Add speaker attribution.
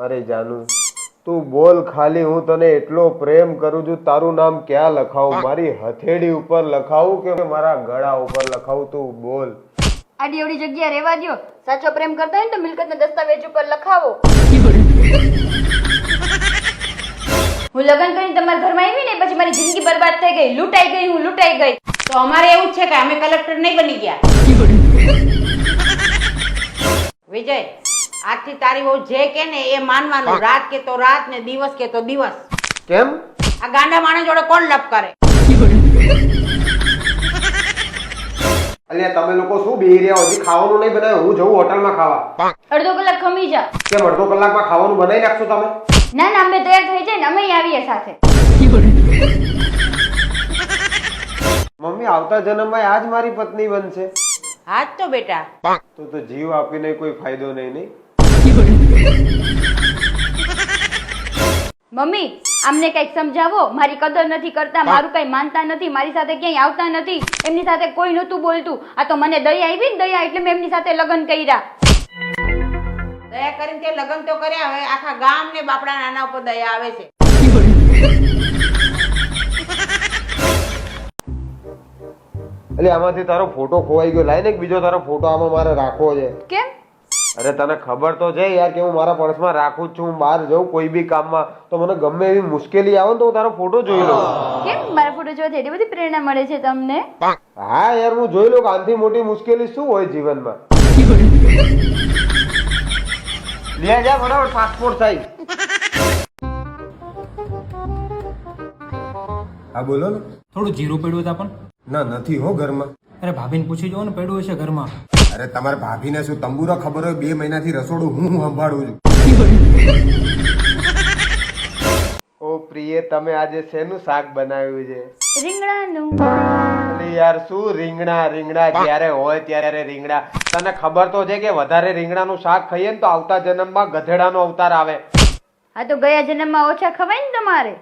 Speaker 1: અરે જાનુ તું બોલ ખાલી, હું તને એટલો પ્રેમ કરું છું. તારું નામ ક્યાં લખાવું? મારી હથેળી ઉપર લખાવું કે મારા ગળા ઉપર લખાવું? તું બોલ.
Speaker 2: આડી અવડી જગ્યા રહેવા દ્યો. સાચો પ્રેમ કરતા હોય ને તો મિલકતના દસ્તાવેજ ઉપર લખાવો. હું લગ્ન કરીને તમારા ઘરમાં આવી ને પછી મારી જિંદગી બરબાદ થઈ ગઈ, લૂંટાઈ ગઈ, હું લૂંટાઈ ગઈ.
Speaker 3: તો અમારે એવું છે કે અમે કલેક્ટર નહીં બની ગયા. વિજય, આજથી તારી બહુ જે કે ને એ માનવાનું. રાત કે તો રાત ને દિવસ કે તો દિવસ.
Speaker 1: કેમ?
Speaker 3: આ ગાંડા માણસ જોડે કોણ લપ કરે?
Speaker 1: અલ્યા તમે લોકો શું બેહી રહ્યા? હજી ખાવાનું નહીં બનાવ્યું? હું જઉં હોટલમાં ખાવા.
Speaker 2: અડધો કલાક ખમી જા.
Speaker 1: કેમ અડધો કલાકમાં ખાવાનું બનાવી નાખશો તમે?
Speaker 2: ના ના, અમે તૈયાર થઈ જાય ને અમે આવીએ સાથે.
Speaker 1: મમ્મી આવતા જન્મમાં આજ મારી પત્ની બનશે?
Speaker 3: હા જ તો બેટા.
Speaker 1: તો જીવ આપીને કોઈ ફાયદો નહીં.
Speaker 2: મમ્મી આમને કઈક સમજાવો. મારી કદર નથી કરતા, મારું કઈ માનતા નથી, મારી સાથે ક્યાંય આવતા નથી, એમની સાથે કોઈ નહોતું બોલતું. આ તો મને દયા આવી ને દયા, એટલે મેં એમની સાથે લગ્ન કર્યા.
Speaker 3: દયા કરીને તે લગ્ન તો કર્યા, હવે આખા ગામ ને બાપડા નાના ઉપર દયા આવે છે.
Speaker 1: એટલે આમાંથી તારો ફોટો ખોવાઈ ગયો. લાઈને એક બીજો તારો ફોટો આમાં મારે રાખવો છે.
Speaker 2: કેમ?
Speaker 1: અરે તને ખબર તો છે યાર કે હું મારા પર્સમાં રાખું જ છું. હું બહાર જાઉં કોઈ બી કામમાં તો મને ગમે એવી મુશ્કેલી આવે ને તો હું તારો ફોટો જોઈ લઉં.
Speaker 2: કેમ? મારા ફોટો જોવાથી એટલી બધી પ્રેરણા મળે છે તમને?
Speaker 1: હા યાર, હું જોઈ લઉં કે આનાથી મોટી મુશ્કેલી શું હોય જીવનમાં. લે જા ફટાફટ પાસપોર્ટ સાઈઝ.
Speaker 4: હા બોલો ને.
Speaker 5: થોડું જીરું પડ્યું હતા પણ.
Speaker 4: ના નથી હો ઘરમાં.
Speaker 5: અરે ભાભીને પૂછી જો ને, પડ્યું હશે ઘરમાં.
Speaker 4: અરે તમારે ભાભીને શું તંબુરો ખબર હોય? 2 મહિનાથી રસોડું હું સંભાળું છું.
Speaker 1: ઓ પ્રિય, તમે આજે શેનું શાક બનાવ્યું છે?
Speaker 2: રીંગણાનું.
Speaker 1: અરે યાર શું રીંગણા જ્યારે હોય ત્યારે રીંગણા. તને ખબર તો છે કે વધારે રીંગણાનું શાક ખાઈએ ને તો આવતા જન્મમાં ગધેડાનો અવતાર આવે.
Speaker 2: હા તો ગયા જન્મમાં ઓછા ખવાય ને તમારે.